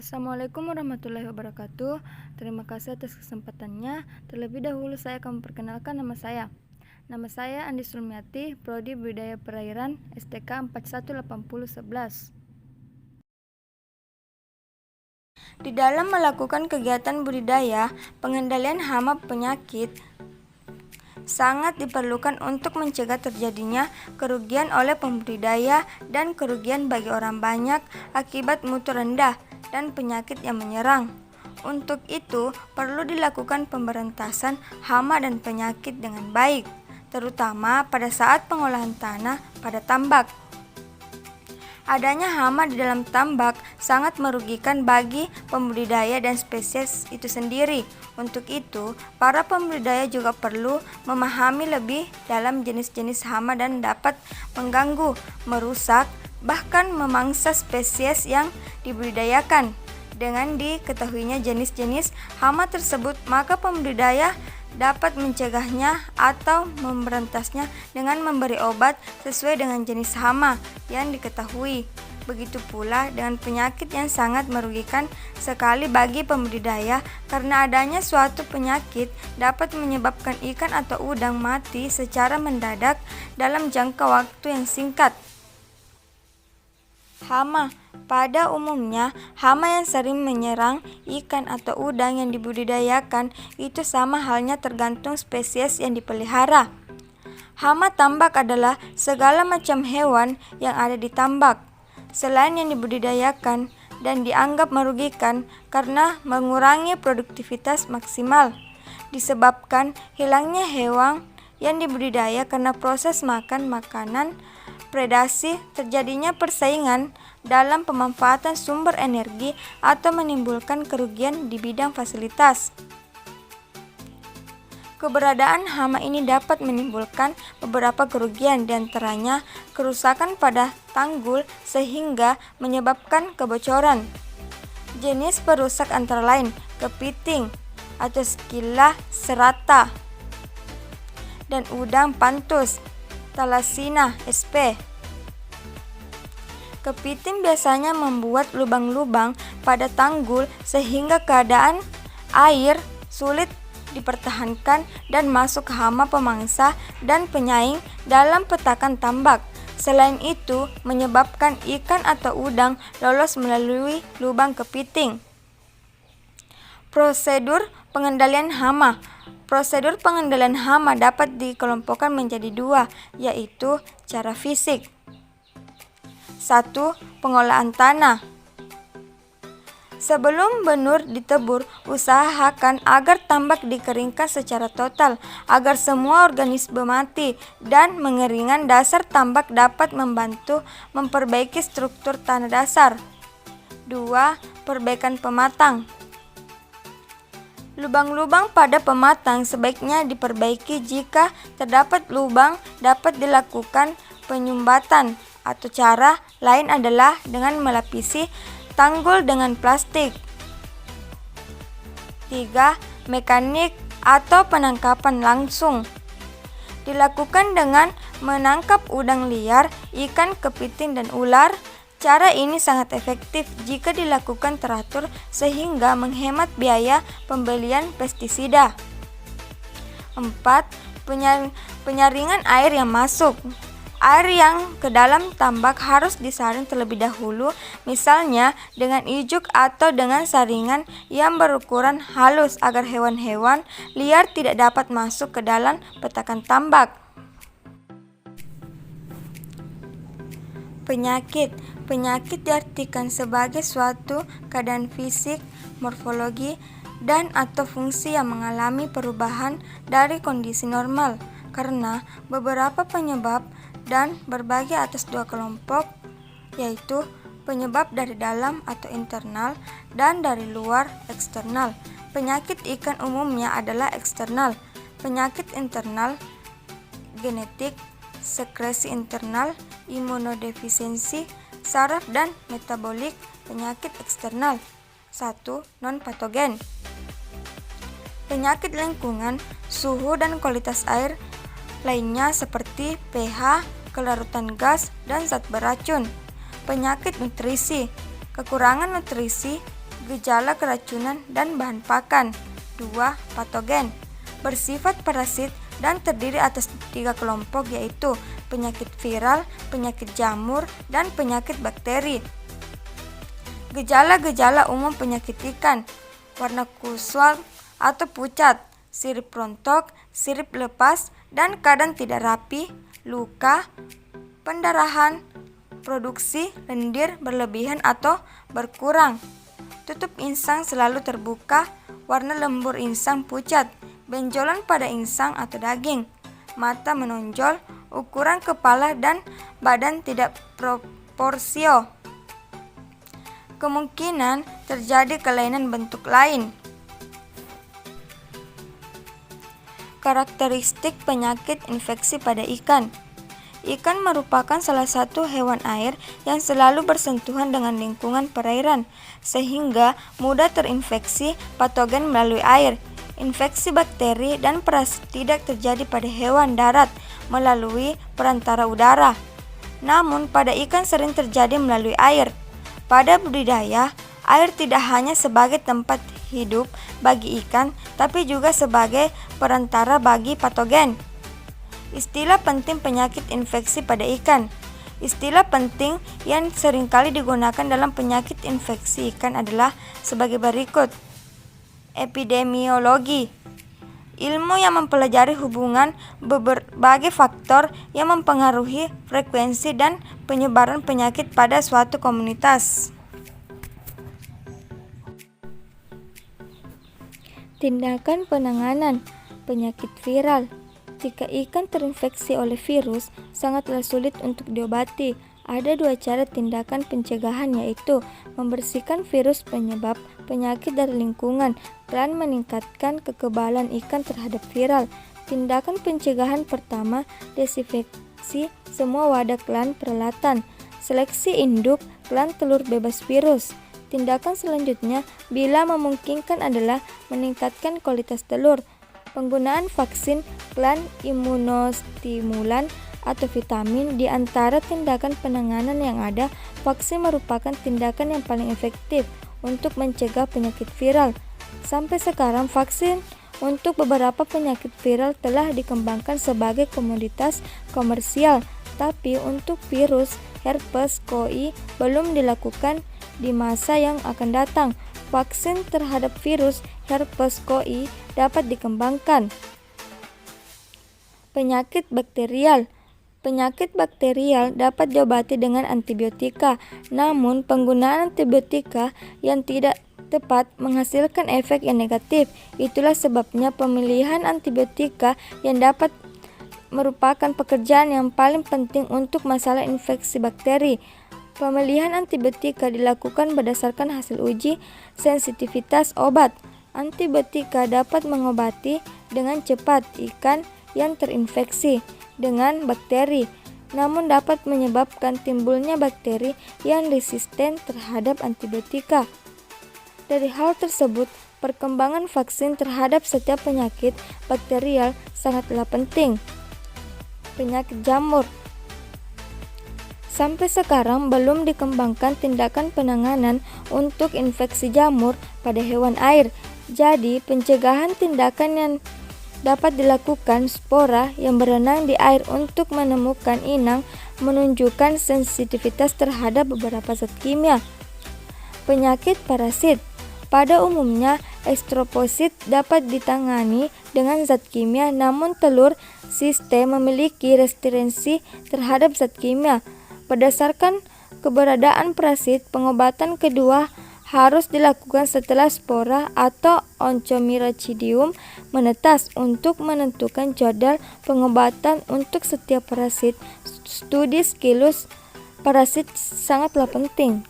Assalamualaikum warahmatullahi wabarakatuh. Terima kasih atas kesempatannya. Terlebih dahulu saya akan memperkenalkan nama saya. Nama saya Andi Sulmiati, Prodi Budidaya Perairan, STK 418011. Di dalam melakukan kegiatan budidaya, pengendalian hama penyakit sangat diperlukan untuk mencegah terjadinya kerugian oleh pembudidaya dan kerugian bagi orang banyak akibat mutu rendah dan penyakit yang menyerang. Untuk itu, perlu dilakukan pemberantasan hama dan penyakit dengan baik, terutama pada saat pengolahan tanah pada tambak. Adanya hama di dalam tambak sangat merugikan bagi pembudidaya dan spesies itu sendiri. Untuk itu, para pembudidaya juga perlu memahami lebih dalam jenis-jenis hama dan dapat mengganggu, merusak, bahkan memangsa spesies yang dibudidayakan. Dengan diketahuinya jenis-jenis hama tersebut, maka pembudidaya dapat mencegahnya atau memberantasnya dengan memberi obat sesuai dengan jenis hama yang diketahui. Begitu pula dengan penyakit yang sangat merugikan sekali bagi pembudidaya karena adanya suatu penyakit dapat menyebabkan ikan atau udang mati secara mendadak dalam jangka waktu yang singkat. Hama. Pada umumnya, hama yang sering menyerang ikan atau udang yang dibudidayakan itu sama halnya tergantung spesies yang dipelihara. Hama tambak adalah segala macam hewan yang ada di tambak, selain yang dibudidayakan dan dianggap merugikan karena mengurangi produktivitas maksimal, disebabkan hilangnya hewan yang dibudidaya karena proses makan makanan, predasi, terjadinya persaingan dalam pemanfaatan sumber energi atau menimbulkan kerugian di bidang fasilitas. Keberadaan hama ini dapat menimbulkan beberapa kerugian, diantaranya kerusakan pada tanggul sehingga menyebabkan kebocoran. Jenis perusak antara lain kepiting atau Scilla serrata dan udang pantus Thalasina sp. Kepiting biasanya membuat lubang-lubang pada tanggul sehingga keadaan air sulit dipertahankan dan masuk hama pemangsa dan penyaing dalam petakan tambak. Selain itu, menyebabkan ikan atau udang lolos melalui lubang kepiting. Prosedur pengendalian hama. Prosedur pengendalian hama dapat dikelompokkan menjadi dua, yaitu cara fisik. 1. Pengolahan tanah. Sebelum benur ditebur, usahakan agar tambak dikeringkan secara total agar semua organisme mati, dan mengeringan dasar tambak dapat membantu memperbaiki struktur tanah dasar. 2. Perbaikan pematang. Lubang-lubang pada pematang sebaiknya diperbaiki. Jika terdapat lubang, dapat dilakukan penyumbatan, atau cara lain adalah dengan melapisi tanggul dengan plastik. 3. Mekanik atau penangkapan langsung. Dilakukan dengan menangkap udang liar, ikan, kepiting, dan ular. Cara ini sangat efektif jika dilakukan teratur sehingga menghemat biaya pembelian pestisida. 4. Penyaringan air yang masuk. Air yang ke dalam tambak harus disaring terlebih dahulu, misalnya dengan ijuk atau dengan saringan yang berukuran halus agar hewan-hewan liar tidak dapat masuk ke dalam petakan tambak. Penyakit. Penyakit diartikan sebagai suatu keadaan fisik, morfologi, dan atau fungsi yang mengalami perubahan dari kondisi normal karena beberapa penyebab dan berbagi atas dua kelompok, yaitu penyebab dari dalam atau internal dan dari luar eksternal. Penyakit ikan umumnya adalah eksternal. Penyakit internal, genetik, sekresi internal, imunodefisiensi, saraf dan metabolik. Penyakit eksternal. 1. Non-patogen. Penyakit lingkungan, suhu dan kualitas air lainnya seperti pH, kelarutan gas, dan zat beracun. Penyakit nutrisi. Kekurangan nutrisi Gejala keracunan dan bahan pakan. 2. Patogen. Bersifat parasit dan terdiri atas 3 kelompok, yaitu penyakit viral, penyakit jamur, dan penyakit bakteri. Gejala-gejala umum penyakit ikan: warna kusam atau pucat, sirip rontok, sirip lepas dan kadang tidak rapi, luka, pendarahan, produksi lendir berlebihan atau berkurang. Tutup insang selalu terbuka, warna lembur insang pucat, benjolan pada insang atau daging, mata menonjol, ukuran kepala dan badan tidak proporsio. Kemungkinan terjadi kelainan bentuk lain. Karakteristik penyakit infeksi pada ikan. Ikan merupakan salah satu hewan air yang selalu bersentuhan dengan lingkungan perairan, sehingga mudah terinfeksi patogen melalui air. Infeksi bakteri dan parasit tidak terjadi pada hewan darat melalui perantara udara, namun pada ikan sering terjadi melalui air. Pada budidaya, air tidak hanya sebagai tempat hidup bagi ikan, tapi juga sebagai perantara bagi patogen. Istilah penting penyakit infeksi pada ikan. Istilah penting yang seringkali digunakan dalam penyakit infeksi ikan adalah sebagai berikut. Epidemiologi. Ilmu yang mempelajari hubungan berbagai faktor yang mempengaruhi frekuensi dan penyebaran penyakit pada suatu komunitas. Tindakan penanganan penyakit viral. Jika ikan terinfeksi oleh virus, sangatlah sulit untuk diobati. Ada 2 cara tindakan pencegahan, yaitu membersihkan virus penyebab penyakit dari lingkungan dan meningkatkan kekebalan ikan terhadap viral. Tindakan pencegahan pertama, desinfeksi semua wadah klan peralatan, seleksi induk klan telur bebas virus. Tindakan selanjutnya, bila memungkinkan, adalah meningkatkan kualitas telur. Penggunaan vaksin klan imunostimulan atau vitamin. Di antara tindakan penanganan yang ada, vaksin merupakan tindakan yang paling efektif untuk mencegah penyakit viral. Sampai sekarang, vaksin untuk beberapa penyakit viral telah dikembangkan sebagai komoditas komersial, tapi untuk virus herpes koi belum dilakukan di masa yang akan datang. Vaksin terhadap virus herpes koi dapat dikembangkan. Penyakit bakterial. Penyakit bakterial dapat diobati dengan antibiotika, namun penggunaan antibiotika yang tidak tepat menghasilkan efek yang negatif. Itulah sebabnya pemilihan antibiotika yang dapat merupakan pekerjaan yang paling penting untuk masalah infeksi bakteri. Pemilihan antibiotika dilakukan berdasarkan hasil uji sensitivitas obat. Antibiotika dapat mengobati dengan cepat ikan yang terinfeksi dengan bakteri, namun dapat menyebabkan timbulnya bakteri yang resisten terhadap antibiotika. Dari hal tersebut, perkembangan vaksin terhadap setiap penyakit bakterial sangatlah penting. Penyakit jamur. Sampai sekarang belum dikembangkan tindakan penanganan untuk infeksi jamur pada hewan air. Jadi, pencegahan tindakan yang dapat dilakukan spora yang berenang di air untuk menemukan inang menunjukkan sensitivitas terhadap beberapa zat kimia. Penyakit parasit. Pada umumnya, estroposit dapat ditangani dengan zat kimia, namun telur sistem memiliki resistensi terhadap zat kimia. Berdasarkan keberadaan parasit, pengobatan kedua harus dilakukan setelah spora atau Oncomycetium menetas. Untuk menentukan jadwal pengobatan untuk setiap parasit, studi siklus parasit sangatlah penting.